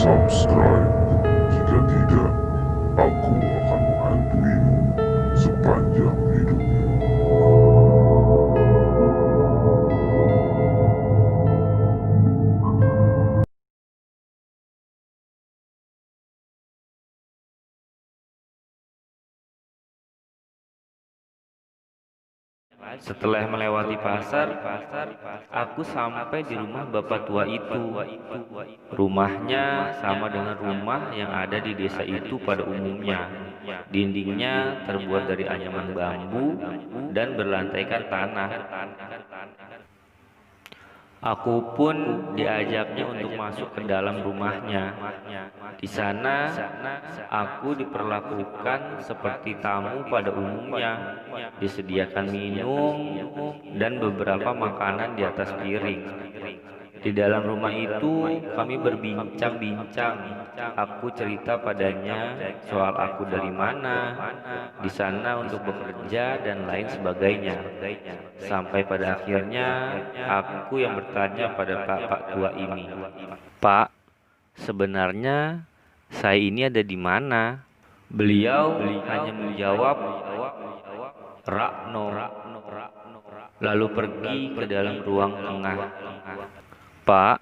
subscribe. Jika tidak, aku akan menghantuimu sepanjang hidupmu. Setelah melewati pasar, aku sampai di rumah bapak tua itu. Rumahnya sama dengan rumah yang ada di desa itu pada umumnya. Dindingnya terbuat dari anyaman bambu dan berlantaikan tanah. Aku pun diajaknya untuk masuk ke dalam rumahnya. Di sana, aku diperlakukan seperti tamu pada umumnya, disediakan minum dan beberapa makanan di atas piring. Di dalam rumah itu, kami berbincang-bincang. Aku cerita padanya soal aku dari mana, di sana untuk bekerja dan lain sebagainya. Sampai pada akhirnya, aku yang bertanya pada Pak tua ini, "Pak, sebenarnya saya ini ada di mana?" Beliau hanya menjawab, "Rakno," lalu pergi ke dalam ruang tengah. "Pak,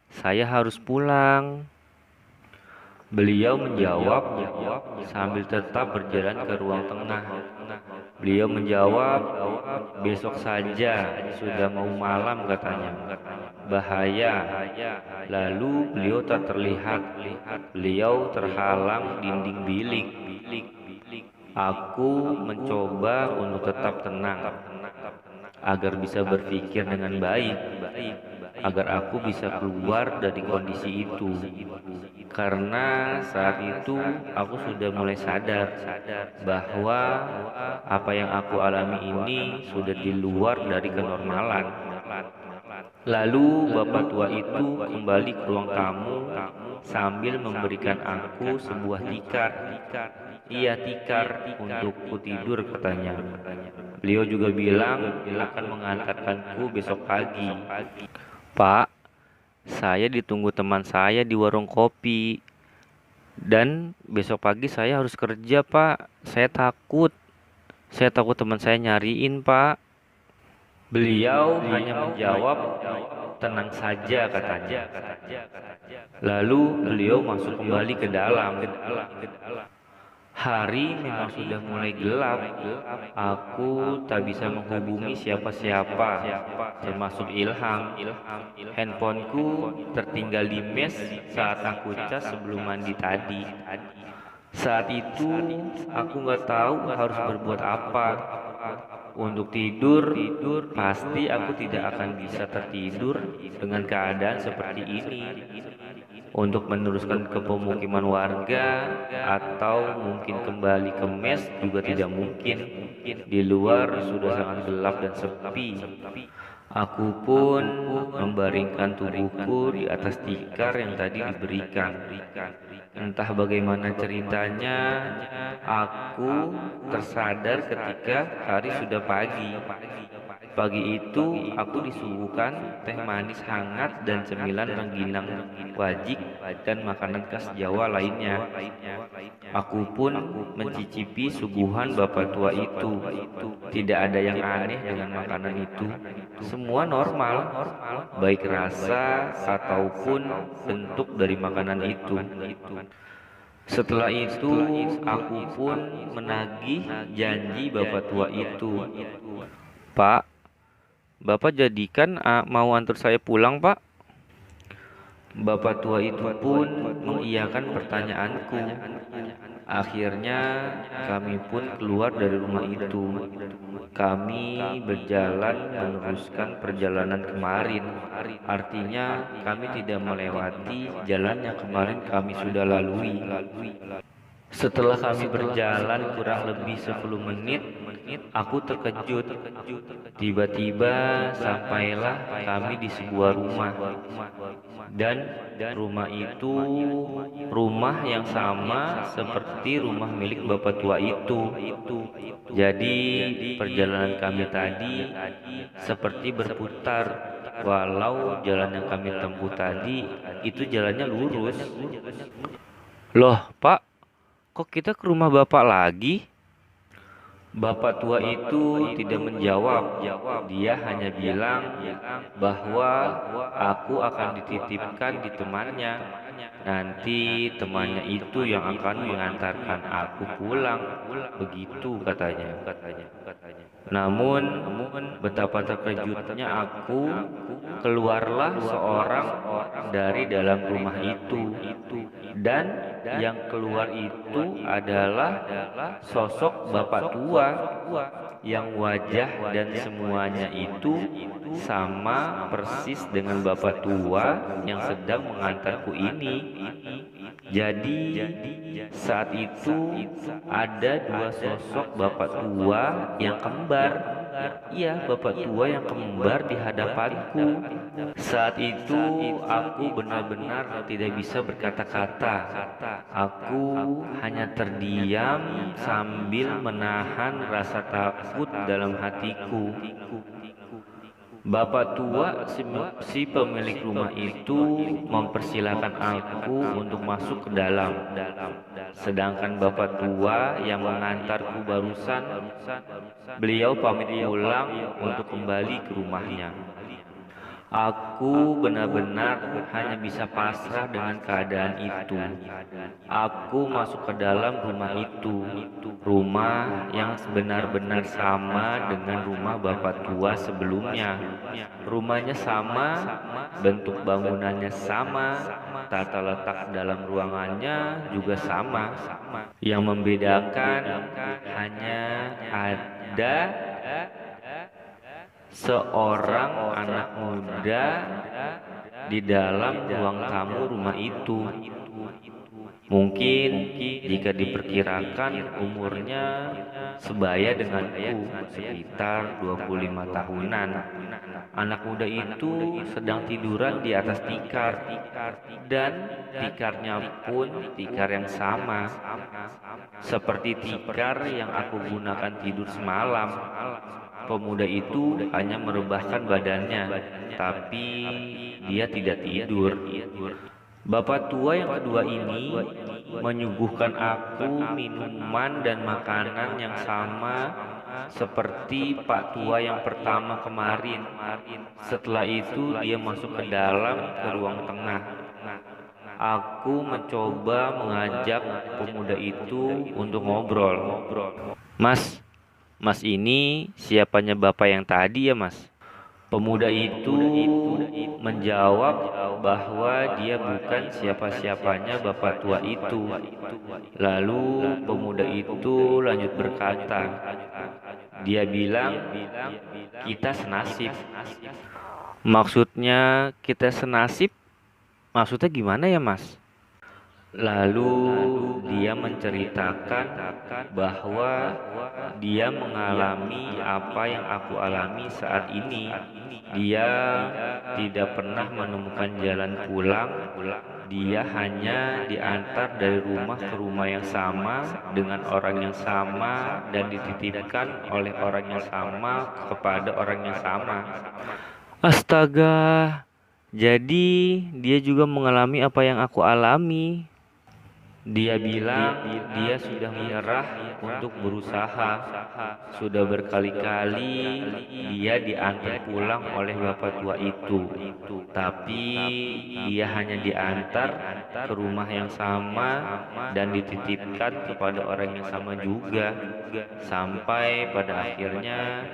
saya harus pulang." Beliau menjawab sambil tetap berjalan ke ruang tengah. Beliau menjawab, "Besok saja, sudah mau malam," katanya. "Bahaya." Lalu beliau tak terlihat. Beliau terhalang dinding bilik. Aku mencoba untuk tetap tenang agar bisa berpikir dengan baik, agar aku bisa keluar dari kondisi itu. Karena saat itu aku sudah mulai sadar bahwa apa yang aku alami ini sudah di luar dari kenormalan. Lalu bapak tua itu kembali ke ruang tamu sambil memberikan aku sebuah tikar. "Iya, tikar untukku tidur," katanya. Beliau juga bilang akan mengantarkanku besok pagi. "Pak, saya ditunggu teman saya di warung kopi. Dan besok pagi saya harus kerja, Pak. Saya takut. Saya takut teman saya nyariin, Pak." Beliau hanya menjawab, "Tenang saja," katanya. Lalu beliau masuk kembali ke dalam. Hari memang sudah mulai gelap. Aku tak bisa menghubungi siapa-siapa, termasuk Ilham. Handphoneku tertinggal di mes saat aku cas sebelum mandi tadi. Saat itu aku nggak tahu harus berbuat apa. Untuk tidur, pasti aku tidak akan bisa tertidur dengan keadaan seperti ini. Untuk meneruskan ke pemukiman warga atau mungkin kembali ke mes juga tidak mungkin. Di luar sudah sangat gelap dan sepi. Aku pun membaringkan tubuhku di atas tikar yang tadi diberikan. Entah bagaimana ceritanya, aku tersadar ketika hari sudah pagi. Pagi itu aku disuguhkan teh manis hangat dan cemilan rengginang wajik dan makanan khas Jawa lainnya. Aku pun mencicipi suguhan bapak tua itu. Tidak ada yang aneh dengan makanan itu. Semua normal, baik rasa ataupun bentuk dari makanan itu. Setelah itu, aku pun menagih janji bapak tua itu. "Pak, Bapak jadikan mau antar saya pulang, Pak?" Bapak tua itu pun mengiyakan pertanyaanku. Akhirnya kami pun keluar dari rumah itu. Kami berjalan meneruskan perjalanan kemarin. Artinya kami tidak melewati jalan yang kemarin kami sudah lalui. Setelah kami berjalan kurang lebih 10 menit, aku terkejut. Tiba-tiba sampailah kami di sebuah rumah. Dan rumah itu rumah yang sama seperti rumah milik bapak tua itu. Jadi perjalanan kami tadi seperti berputar. Walau jalan yang kami tempuh tadi itu jalannya lurus. Loh, Pak, kok kita ke rumah Bapak lagi? Bapak tua itu tidak menjawab. Dia hanya bilang bahwa aku akan dititipkan di temannya. Nanti temannya itu yang akan mengantarkan aku pulang. Begitu katanya. Namun betapa terkejutnya aku, keluarlah seorang dari dalam rumah itu. Dan yang keluar itu adalah sosok bapak tua yang wajah dan semuanya itu sama persis dengan bapak tua yang sedang mengantarku ini. Jadi saat itu ada dua sosok bapak tua yang kembar. Iya, bapak tua yang kembar di hadapanku. Saat itu aku benar-benar tidak bisa berkata-kata. Aku hanya terdiam sambil menahan rasa takut dalam hatiku. Bapak tua si pemilik rumah itu mempersilahkan aku untuk masuk ke dalam. Sedangkan bapak tua yang mengantarku barusan, beliau pamit pulang untuk kembali ke rumahnya. Aku benar-benar hanya bisa pasrah dengan keadaan itu. Aku masuk ke dalam rumah itu, rumah yang benar-benar sama dengan rumah bapak tua sebelumnya. Rumahnya sama, bentuk bangunannya sama, tata letak dalam ruangannya juga sama. Yang membedakan hanya ada seorang anak muda di dalam ruang tamu rumah itu. Mungkin jika diperkirakan umurnya sebaya denganku, sekitar 25 tahunan. Anak muda itu sedang tiduran di atas tikar, dan tikarnya pun tikar yang sama seperti tikar yang aku gunakan tidur semalam. Pemuda itu hanya merebahkan badannya, tapi dia tidak tidur. Bapak tua yang kedua ini menyuguhkan aku minuman dan makanan yang sama seperti Pak tua yang pertama kemarin. Setelah itu dia masuk ke dalam ke ruang tengah. Aku mencoba mengajak pemuda itu untuk ngobrol. Mas ini siapanya bapak yang tadi ya mas? Pemuda itu menjawab bahwa dia bukan siapa-siapanya bapak tua itu. Lalu pemuda itu lanjut berkata, dia bilang kita senasib. Maksudnya kita senasib? Maksudnya gimana ya mas? Lalu dia menceritakan bahwa dia mengalami apa yang aku alami saat ini. Dia tidak pernah menemukan jalan pulang. Dia hanya diantar dari rumah ke rumah yang sama dengan orang yang sama dan dititipkan oleh orang yang sama kepada orang yang sama. Astaga, jadi dia juga mengalami apa yang aku alami. Dia bilang dia sudah menyerah untuk berusaha. Sudah berkali-kali dia diantar pulang oleh bapak tua itu. Tapi dia hanya diantar ke rumah yang sama dan dititipkan kepada orang yang sama juga. Sampai pada akhirnya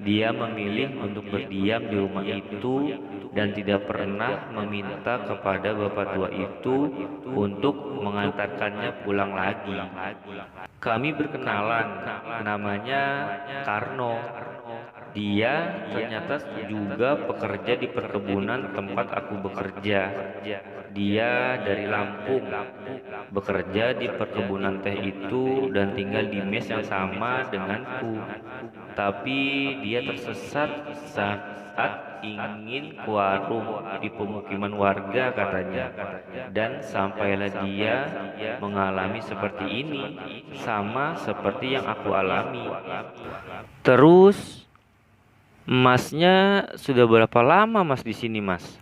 dia memilih untuk berdiam di rumah itu dan tidak pernah meminta kepada bapak tua itu untuk mengantarkannya pulang lagi. Kami berkenalan, namanya Karno. Dia ternyata juga pekerja di perkebunan tempat aku bekerja. Dia dari Lampung, bekerja di perkebunan teh itu dan tinggal di mes yang sama denganku. Tapi dia tersesat saat ingin ke warung di pemukiman warga katanya. Dan sampailah dia mengalami seperti ini, sama seperti yang aku alami. Terus masnya sudah berapa lama mas di sini mas?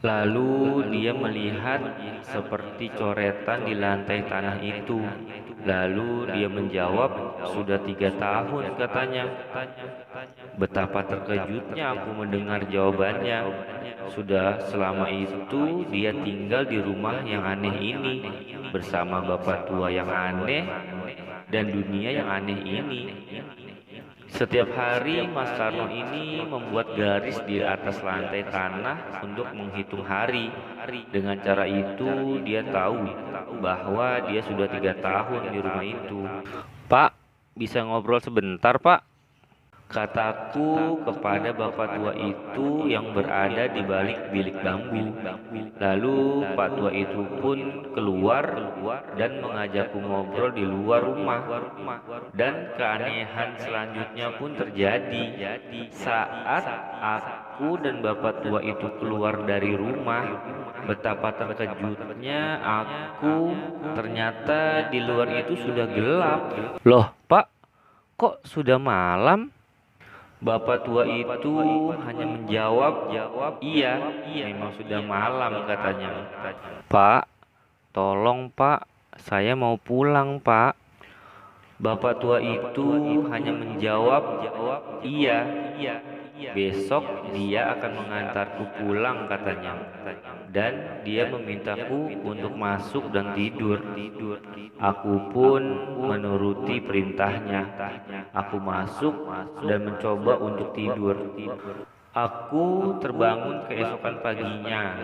Lalu dia melihat seperti coretan di lantai tanah itu. Lalu dia menjawab, "Sudah 3 tahun," katanya. Betapa terkejutnya aku mendengar jawabannya. Sudah selama itu dia tinggal di rumah yang aneh ini, bersama bapak tua yang aneh dan dunia yang aneh ini. Setiap hari Mas Karno ini membuat garis di atas lantai tanah untuk menghitung hari. Dengan cara itu dia tahu bahwa dia sudah 3 tahun di rumah itu. "Pak, bisa ngobrol sebentar, Pak?" kataku kepada bapak tua itu yang berada di balik bilik bambu. Lalu Pak tua itu pun keluar dan mengajakku ngobrol di luar rumah. Dan keanehan selanjutnya pun terjadi. Saat aku dan bapak tua itu keluar dari rumah, betapa terkejutnya aku. Ternyata di luar itu sudah gelap. "Loh, Pak, kok sudah malam?" Bapak tua itu hanya menjawab, "Iya, memang sudah malam," katanya. "Pak, tolong Pak, saya mau pulang Pak." Bapak tua itu hanya menjawab, "Iya, besok dia akan mengantarku pulang," katanya. Dan dia memintaku untuk masuk dan tidur. Aku pun menuruti perintahnya. Aku masuk dan mencoba untuk tidur. Aku terbangun keesokan paginya.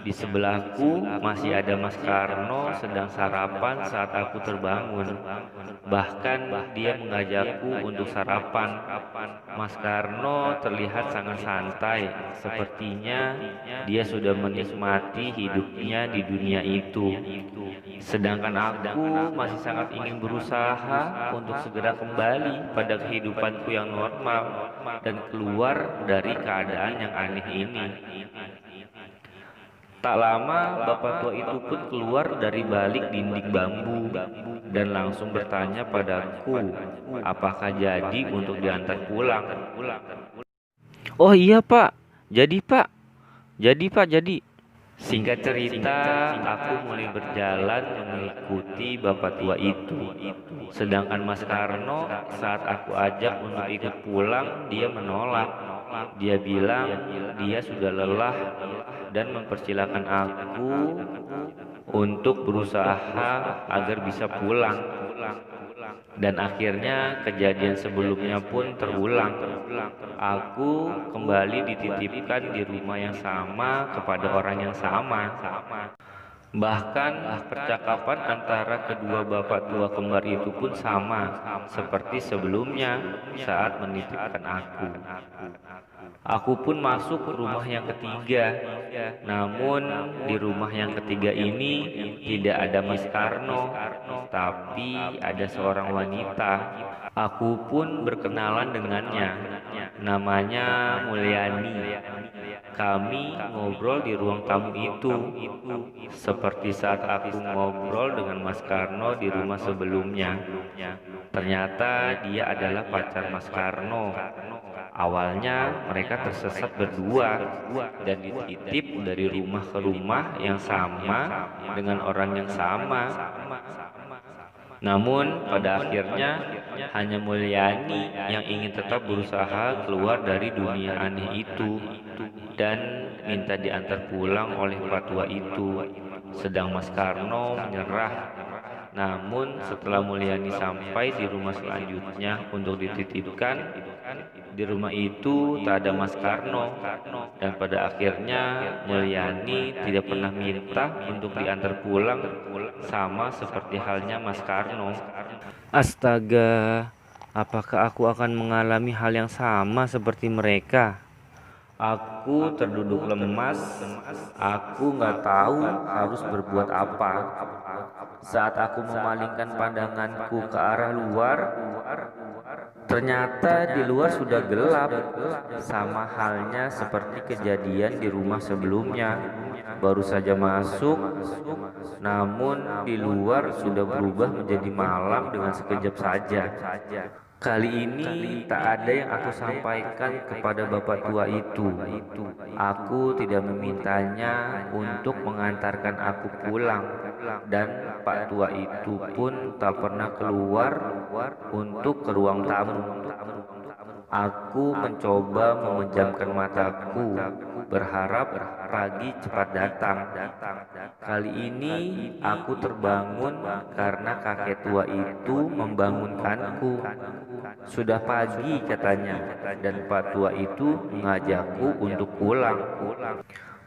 Di sebelahku masih ada Mas Karno sedang sarapan saat aku terbangun. Bahkan dia mengajakku untuk sarapan. Mas Karno terlihat sangat santai. Sepertinya dia sudah menikmati hidupnya di dunia itu. Sedangkan aku masih sangat ingin berusaha untuk segera kembali pada kehidupanku yang normal dan keluar dari keadaan yang aneh ini. Tak lama bapak tua itu pun keluar dari balik dinding bambu dan langsung bertanya padaku, apakah jadi untuk diantar pulang. "Oh iya Pak, jadi Pak, jadi." Singkat cerita, aku mulai berjalan mengikuti bapak tua itu. Sedangkan Mas Karno saat aku ajak untuk ikut pulang, dia menolak. Dia bilang dia sudah lelah dan mempersilahkan aku untuk berusaha agar bisa pulang. Dan akhirnya kejadian sebelumnya pun terulang. Aku kembali dititipkan di rumah yang sama kepada orang yang sama. Bahkan percakapan antara kedua bapak tua kembar itu pun sama seperti sebelumnya saat menitipkan aku. Aku pun masuk ke rumah yang ketiga. Namun di rumah yang ketiga ini tidak ada Mas Karno, tapi ada seorang wanita. Aku pun berkenalan dengannya. Namanya Mulyani. Kami ngobrol di ruang tamu itu, seperti saat aku ngobrol dengan Mas Karno di rumah sebelumnya. Ternyata dia adalah pacar Mas Karno. Awalnya mereka tersesat berdua dan dititip dari rumah ke rumah yang sama dengan orang yang sama. Namun pada akhirnya hanya Mulyani yang ingin tetap berusaha keluar dari dunia aneh itu dan minta diantar pulang oleh Pak tua itu. Sedang Mas Karno menyerah. Namun setelah Mulyani sampai di rumah selanjutnya untuk dititipkan, di rumah itu tak ada Mas Karno. Dan pada akhirnya Mulyani tidak pernah minta untuk diantar pulang, sama seperti halnya Mas Karno. Astaga, apakah aku akan mengalami hal yang sama seperti mereka? Aku terduduk lemas. Aku nggak tahu harus berbuat apa. Saat aku memalingkan pandanganku ke arah luar, ternyata di luar sudah gelap, sama halnya seperti kejadian di rumah sebelumnya. Baru saja masuk, namun di luar sudah berubah menjadi malam dengan sekejap saja. Kali ini tak ada yang aku sampaikan kepada bapak tua itu. Aku tidak memintanya untuk mengantarkan aku pulang, dan pak tua itu pun tak pernah keluar untuk ke ruang tamu. Aku mencoba memejamkan mataku, berharap pagi cepat datang. Kali ini aku terbangun karena kakek tua itu membangunkanku. Sudah pagi katanya, dan pak tua itu mengajakku untuk pulang.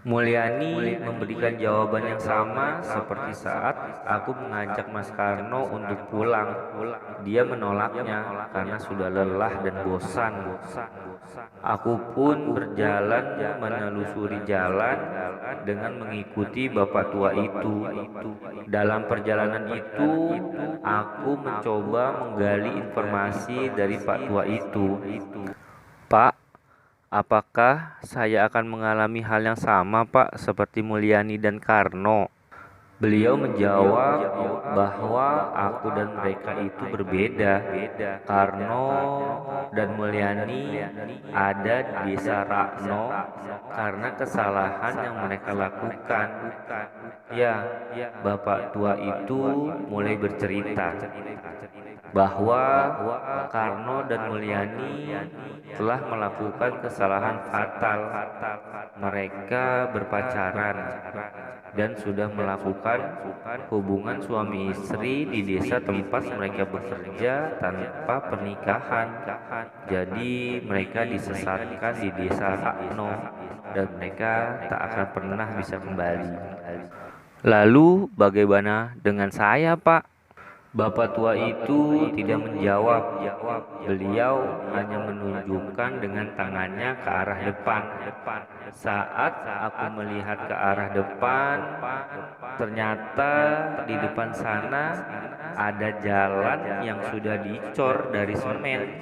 Mulyani memberikan jawaban yang sama seperti saat aku mengajak Mas Karno untuk pulang. Dia menolaknya karena sudah lelah dan bosan. Aku pun berjalan menelusuri jalan dengan mengikuti bapak tua itu. Dalam perjalanan itu, aku mencoba menggali informasi dari pak tua itu. Pak, apakah saya akan mengalami hal yang sama, Pak, seperti Mulyani dan Karno? Beliau menjawab bahwa aku dan mereka itu berbeda. Karno dan Mulyani ada di desa Rakno karena kesalahan yang mereka lakukan. Ya, bapak tua itu mulai bercerita bahwa Karno dan Mulyani telah melakukan kesalahan fatal. Mereka berpacaran dan sudah melakukan hubungan suami istri di desa tempat mereka bekerja tanpa pernikahan. Jadi mereka disesatkan di desa Rakno dan mereka tak akan pernah bisa kembali. Lalu bagaimana dengan saya, Pak? Bapak tua itu tidak menjawab. Beliau hanya menunjukkan dengan tangannya ke arah depan. Saat aku melihat ke arah depan, ternyata di depan sana ada jalan yang sudah dicor dari semen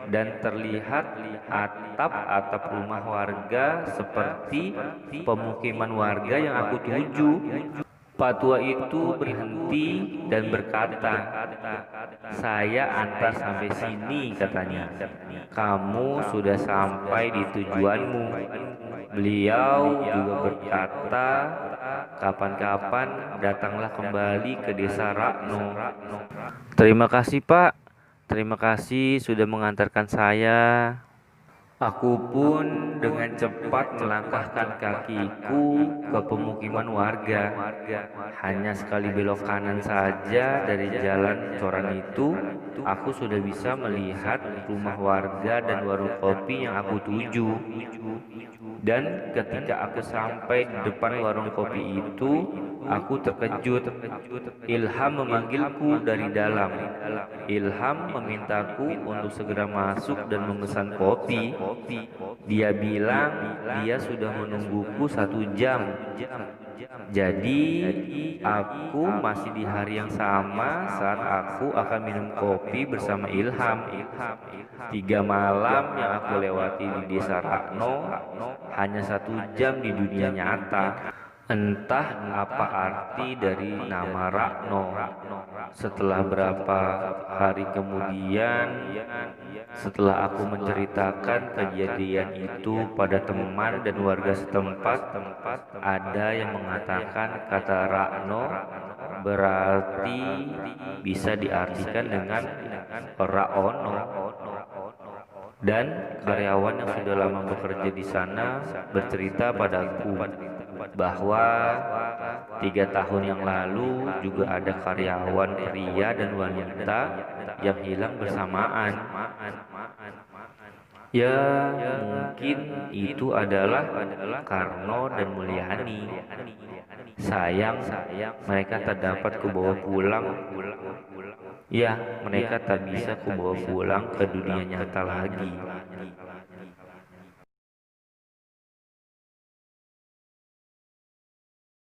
dan terlihat atap-atap rumah warga seperti pemukiman warga yang aku tuju. Pak tua itu berhenti dan berkata, "Saya antar sampai sini," katanya. "Kamu sudah sampai di tujuanmu." Beliau juga berkata, "Kapan-kapan datanglah kembali ke desa Rakno." Terima kasih, Pak. Terima kasih sudah mengantarkan saya. Aku pun dengan cepat melangkahkan kakiku ke pemukiman warga. Hanya sekali belok kanan saja dari jalan coran itu, aku sudah bisa melihat rumah warga dan warung kopi yang aku tuju. Dan ketika aku sampai di depan warung kopi itu, aku terkejut. Ilham memanggilku dari dalam. Ilham memintaku untuk segera masuk dan memesan kopi. Dia bilang dia sudah menungguku 1 jam. Jadi aku masih di hari yang sama saat aku akan minum kopi bersama Ilham. 3 malam yang aku lewati di desa Rakno, hanya 1 jam di dunia nyata. Entah apa arti dari nama Rakno. Setelah berapa hari kemudian, setelah aku menceritakan kejadian itu pada teman dan warga setempat, ada yang mengatakan kata Rakno berarti bisa diartikan dengan Raono. Dan karyawan yang sudah lama bekerja di sana bercerita padaku bahwa 3 tahun yang lalu juga ada karyawan pria dan wanita yang hilang bersamaan. Ya, mungkin itu adalah Karno dan Mulyani. Sayang, mereka tak dapat kubawa pulang. Ya, mereka tak bisa kubawa pulang ke dunia nyata lagi.